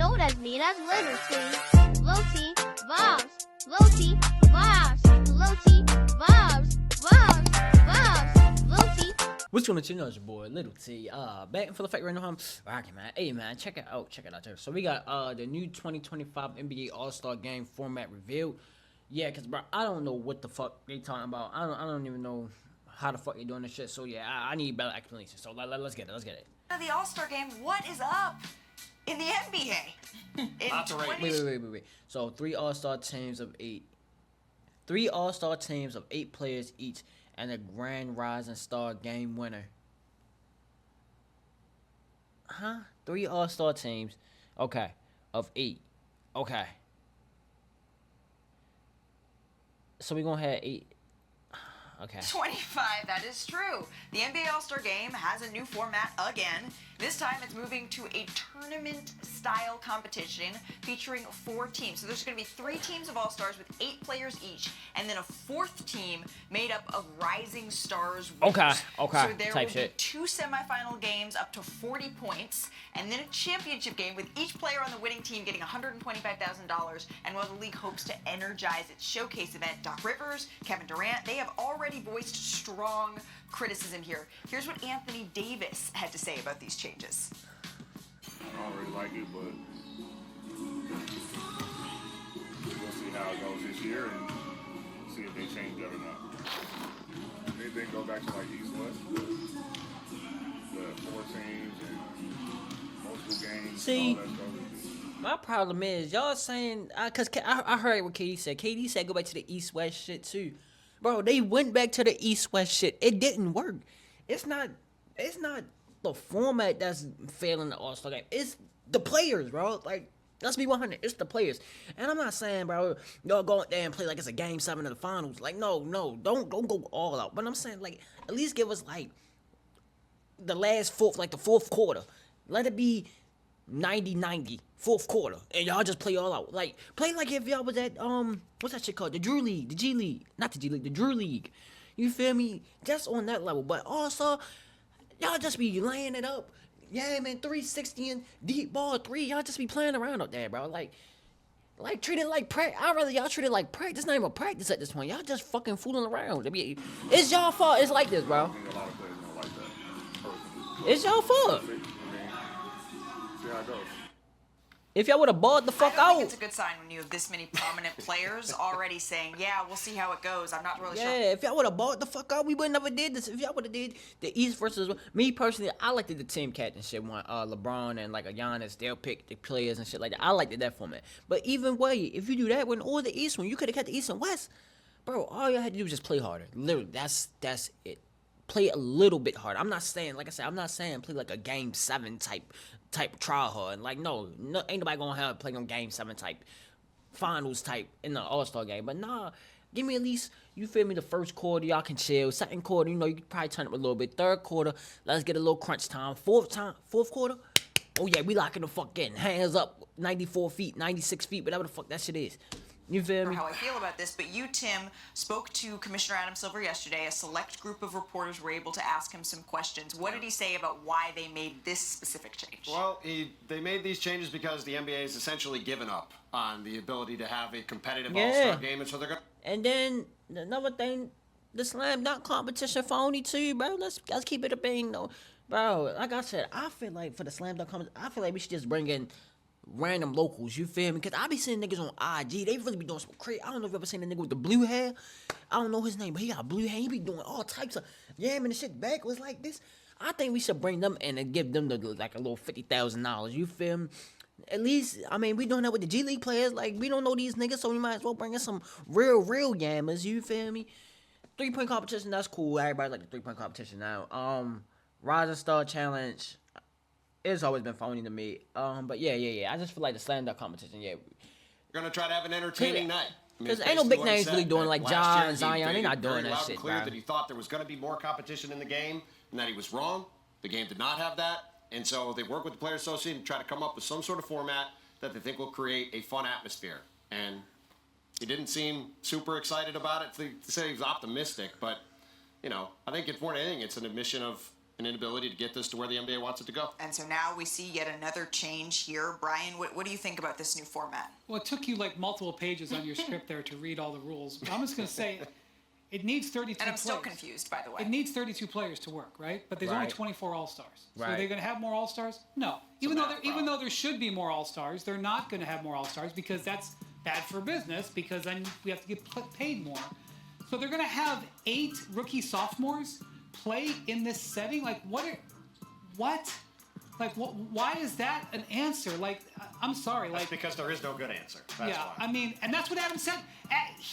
know that's me. That's Little T. Low T. Vibes. Low T. Vibes. Low T. Vibes. Vibes. Vibs. Low T. What's going on, you know, it's your boy Little T. Back for the fact right now, I'm rocking, man. Hey, man, check it out there. So we got the new 2025 NBA All-Star Game format revealed. Yeah, cause bro, I don't know what the fuck they talking about. I don't even know how the fuck they doing this shit. So yeah, I need better explanation. So let's get it. The All-Star Game, what is up in the NBA? Wait. So 3 All-Star teams of 8 players each, and a Grand Rising Star Game winner. Huh? 3 All-Star teams, okay, of 8. Okay. So we gonna have 8. Okay. 25, that is true. The NBA All-Star Game has a new format again. This time it's moving to a tournament-style competition featuring 4 teams. So there's going to be 3 teams of All-Stars with 8 players each, and then a 4th team made up of Rising Stars winners. Okay, So there type will shit. be 2 semifinal games up to 40 points, and then a championship game with each player on the winning team getting $125,000. And while the league hopes to energize its showcase event, Doc Rivers, Kevin Durant, they have already voiced strong criticism here. Here's what Anthony Davis had to say about these changes. I don't really like it, but we'll see how it goes this year and see if they change it or not. They didn't go back to like East-West, but the 4 teams and multiple games. See, all that stuff. my problem is y'all saying cause I heard what KD said. KD said go back to the East-West shit too. Bro, they went back to the East-West shit. It didn't work. It's not the format that's failing the All-Star Game. It's the players, bro. Like, let's be 100. It's the players. And I'm not saying, bro, y'all go out there and play like it's a Game 7 of the finals. Like, no, don't go all out. But I'm saying, like, at least give us, like, the last fourth, like the 4th quarter. Let it be 90-90, 4th quarter, and y'all just play all out. Like, play like if y'all was at, what's that shit called? The Drew League, the G League. Not the G League, the Drew League. You feel me? Just on that level. But also, y'all just be laying it up. Yeah, man, 360 and deep ball 3. Y'all just be playing around up there, bro. Like treat it like practice. I'd rather y'all treat it like practice. It's not even practice at this point. Y'all just fucking fooling around. It's y'all fault. It's like this, bro. I think a lot of players don't like that, personally. It's y'all fault. See how it goes. If y'all would have balled the fuck I don't out. think it's a good sign when you have this many prominent players already saying, yeah, we'll see how it goes. I'm not really sure. Yeah, if y'all would have bought the fuck out, we would never did this. If y'all would have did the East versus me personally, I liked the team captain shit one. LeBron and like a Giannis, they'll pick the players and shit like that. I liked that format. But even way, if you do that one or the East one, you could have kept the East and West, bro. All y'all had to do was just play harder. Literally, that's it. Play a little bit harder. I'm not saying, like I said, I'm not saying play like a Game 7 type trial hard. Like no, ain't nobody gonna have play on Game 7 type finals type in the All-Star Game. But nah, give me at least, you feel me, the 1st quarter, y'all can chill. 2nd quarter, you know, you can probably turn up a little bit. 3rd quarter, let's get a little crunch time. 4th quarter, oh yeah, we locking the fuck in. Hands up, 94 feet, 96 feet, whatever the fuck that shit is. You feel me? How I feel about this, but you, Tim, spoke to Commissioner Adam Silver yesterday. A select group of reporters were able to ask him some questions. What did he say about why they made this specific change? Well, they made these changes because the NBA has essentially given up on the ability to have a competitive All-Star game, and so they're going to... And then another thing, the slam dunk competition phony too, bro. Let's keep it a thing though, bro. Like I said, I feel like for the slam dunk competition, I feel like we should just bring in random locals. You feel me? Cause I be seeing niggas on IG. They really be doing some crazy. I don't know if you ever seen a nigga with the blue hair. I don't know his name, but he got blue hair. He be doing all types of yamming the shit back was like this. I think we should bring them in and give them like a little $50,000. You feel me? At least, I mean, we doing that with the G League players. Like, we don't know these niggas, so we might as well bring in some real yammers. You feel me? 3-point competition, that's cool. Everybody like the 3-point competition now. Rising Star Challenge, it's always been phony to me. But yeah. I just feel like the slam dunk competition, yeah. We're going to try to have an entertaining night. I mean, Because it's ain't no basically big what he names said, really doing that like last John year and Zion. he They not made doing very that loud and shit, clear bro. that he thought there was going to be more competition in the game, and that he was wrong. The game did not have that. And so they work with the Players Association to try to come up with some sort of format that they think will create a fun atmosphere. And he didn't seem super excited about it. To say he was optimistic, but, you know, I think more than anything, it's an admission of an inability to get this to where the NBA wants it to go. And so now we see yet another change here. Brian, what do you think about this new format? Well, it took you like multiple pages on your script there to read all the rules. But I'm just going to say it needs 32 And I'm players. still confused, by the way. It needs 32 players to work, right? But there's only Right. 24 All-Stars. So Right. are they going to have more All-Stars? No. Even though there should be more All-Stars, they're not going to have more All-Stars because that's bad for business because then we have to get paid more. So they're going to have 8 rookie sophomores play in this setting? Like, what? Like, why is that an answer? Like, I'm sorry. That's Like, because there is no good answer. That's yeah, why. I mean, and that's what Adam said.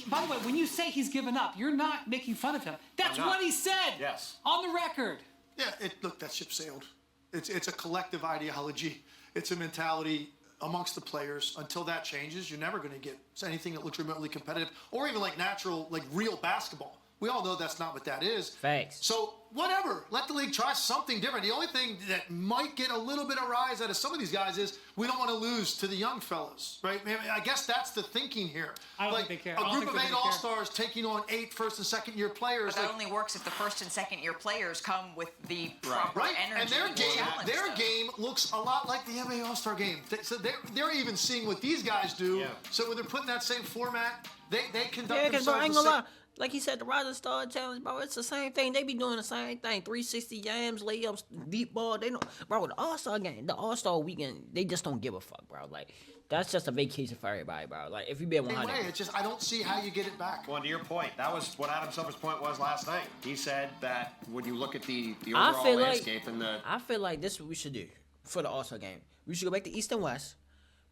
By the way, when you say he's given up, you're not making fun of him. That's I'm not. what he said. Yes. On the record. Yeah, look, that ship sailed. It's a collective ideology. It's a mentality amongst the players. Until that changes, you're never going to get anything that looks remotely competitive or even like natural, like real basketball. We all know that's not what that is. Facts. So whatever, let the league try something different. The only thing that might get a little bit of rise out of some of these guys is we don't want to lose to the young fellas, right? I guess that's the thinking here. I don't like think they care. I a don't group think of they're 8 gonna care. All-Stars taking on 8 first and second year players. But that like, only works if the first and second year players come with the proper right, energy and their to game, challenge them. looks a lot like the NBA All-Star game. So they're even seeing what these guys do. Yeah. So when they're putting that same format, they conduct Yeah, because themselves I ain't the gonna same. lie. Like he said, the Rising Star Challenge, bro, it's the same thing. They be doing the same thing. 360 yams, layups, deep ball. They don't, bro, the All-Star game, the All-Star weekend, they just don't give a fuck, bro. Like, that's just a vacation for everybody, bro. Like, if you be at Same 100. way. It's just I don't see how you get it back. Well, to your point, that was what Adam Silver's point was last night. He said that when you look at the I overall feel like landscape and the I feel like this is what we should do for the All-Star game. We should go back to East and West,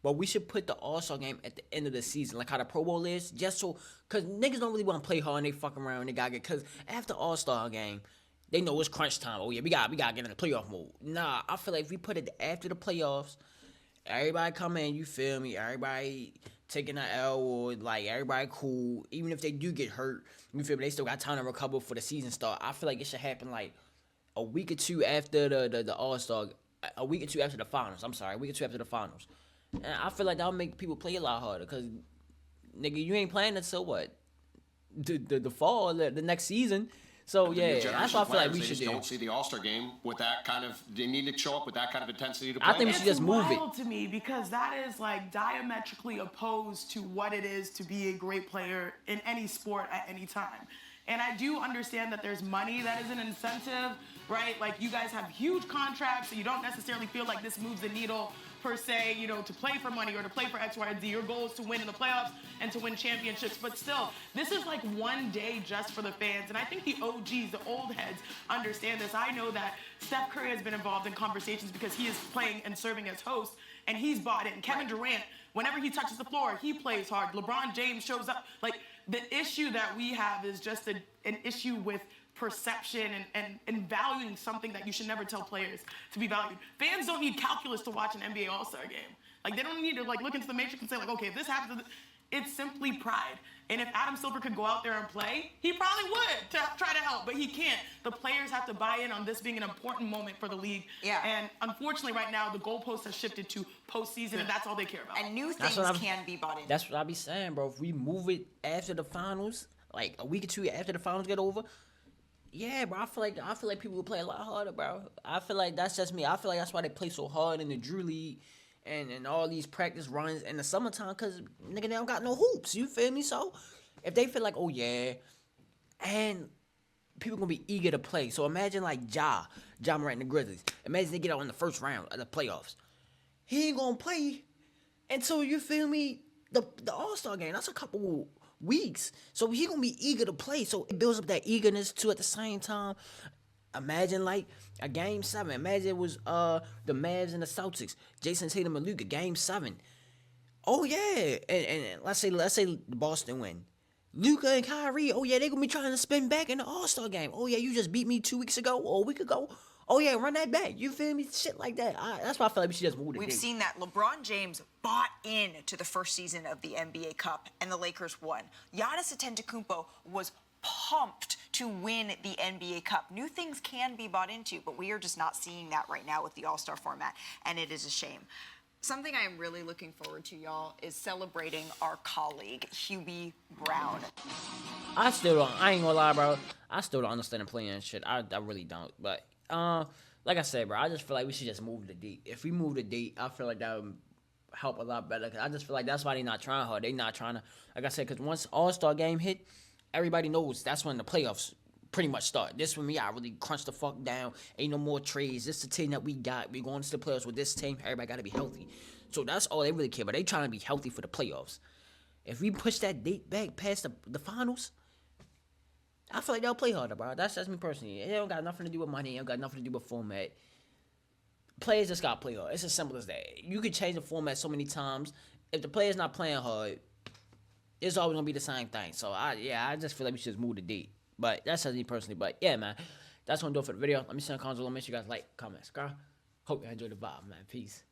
but we should put the All-Star game at the end of the season, like how the Pro Bowl is, just so, because niggas don't really want to play hard and they fucking around and they gotta get, because after All-Star game, they know it's crunch time. Oh yeah, we gotta get in the playoff mode. Nah, I feel like if we put it after the playoffs, everybody come in, you feel me? Everybody taking an L or like everybody cool. Even if they do get hurt, you feel me? They still got time to recover for the season start. I feel like it should happen like a week or two after the All-Star, a week or two after the finals. I'm sorry, a week or two after the finals. And I feel like that'll make people play a lot harder, cause nigga, you ain't playing until what? The fall, the next season. So the new yeah, generation that's what I of feel like players, we they should just do. don't see the All-Star game with that kind of. They need to show up with that kind of intensity to play. I think we should just move it. wild to me because that is like diametrically opposed to what it is to be a great player in any sport at any time. And I do understand that there's money that is an incentive, right? Like you guys have huge contracts, so you don't necessarily feel like this moves the needle per se, you know, to play for money or to play for X, Y, and Z. Your goal is to win in the playoffs and to win championships. But still, this is like one day just for the fans. And I think the OGs, the old heads, understand this. I know that Steph Curry has been involved in conversations because he is playing and serving as host, and he's bought in. Kevin Durant, whenever he touches the floor, he plays hard. LeBron James shows up. Like, the issue that we have is just an issue with perception and valuing something that you should never tell players to be valued. Fans don't need calculus to watch an NBA All-Star game. Like, they don't need to like look into the matrix and say like, okay, if this happens, it's simply pride. And if Adam Silver could go out there and play, he probably would to try to help, but he can't. The players have to buy in on this being an important moment for the league. Yeah. And unfortunately, right now, the goalpost has shifted to postseason, and that's all they care about. And new That's things what I'm- can be bought into. That's what I be saying, bro. If we move it after the finals, like a week or two after the finals get over, yeah, bro. I feel like people will play a lot harder, bro. I feel like that's just me. I feel like that's why they play so hard in the Drew League and all these practice runs in the summertime, cause nigga, they don't got no hoops. You feel me? So if they feel like, oh yeah, and people gonna be eager to play. So imagine like Ja Morant and the Grizzlies. Imagine they get out in the first round of the playoffs. He ain't gonna play until, you feel me, the All-Star game. That's a couple weeks. So he gonna be eager to play. So it builds up that eagerness too at the same time. Imagine like a game 7. Imagine it was the Mavs and the Celtics. Jason Tatum and Luka, game 7. Oh yeah. And let's say Boston win. Luka and Kyrie, oh yeah, they gonna be trying to spin back in the All-Star game. Oh yeah, you just beat me 2 weeks ago or a week ago. Oh yeah, run that back. You feel me? Shit like that. That's why I feel like we should just move the We've date. seen that LeBron James bought in to the first season of the NBA Cup, and the Lakers won. Giannis Antetokounmpo was pumped to win the NBA Cup. New things can be bought into, but we are just not seeing that right now with the All-Star format, and it is a shame. Something I am really looking forward to, y'all, is celebrating our colleague, Hubie Brown. I ain't gonna lie, bro. I still don't understand the playing shit. I really don't. But Like I said, bro, I just feel like we should just move the date. If we move the date, I feel like that would help a lot better. Cause I just feel like that's why they not trying hard. They not trying to, like I said, because once All-Star game hit, everybody knows that's when the playoffs pretty much start. This when we got really crunch the fuck down. Ain't no more trades. This the team that we got. We going to the playoffs with this team. Everybody got to be healthy. So that's all they really care about. They trying to be healthy for the playoffs. If we push that date back past the finals, I feel like they'll play harder, bro. That's just me personally. It don't got nothing to do with money. It don't got nothing to do with format. Players just got to play hard. It's as simple as that. You could change the format so many times. If the player's not playing hard, it's always gonna be the same thing. So I just feel like we should just move the date. But that's just me personally. But yeah, man, that's gonna do it for the video. Let me send a comment below. Make sure you guys like, comment, subscribe. Hope you enjoyed the vibe, man. Peace.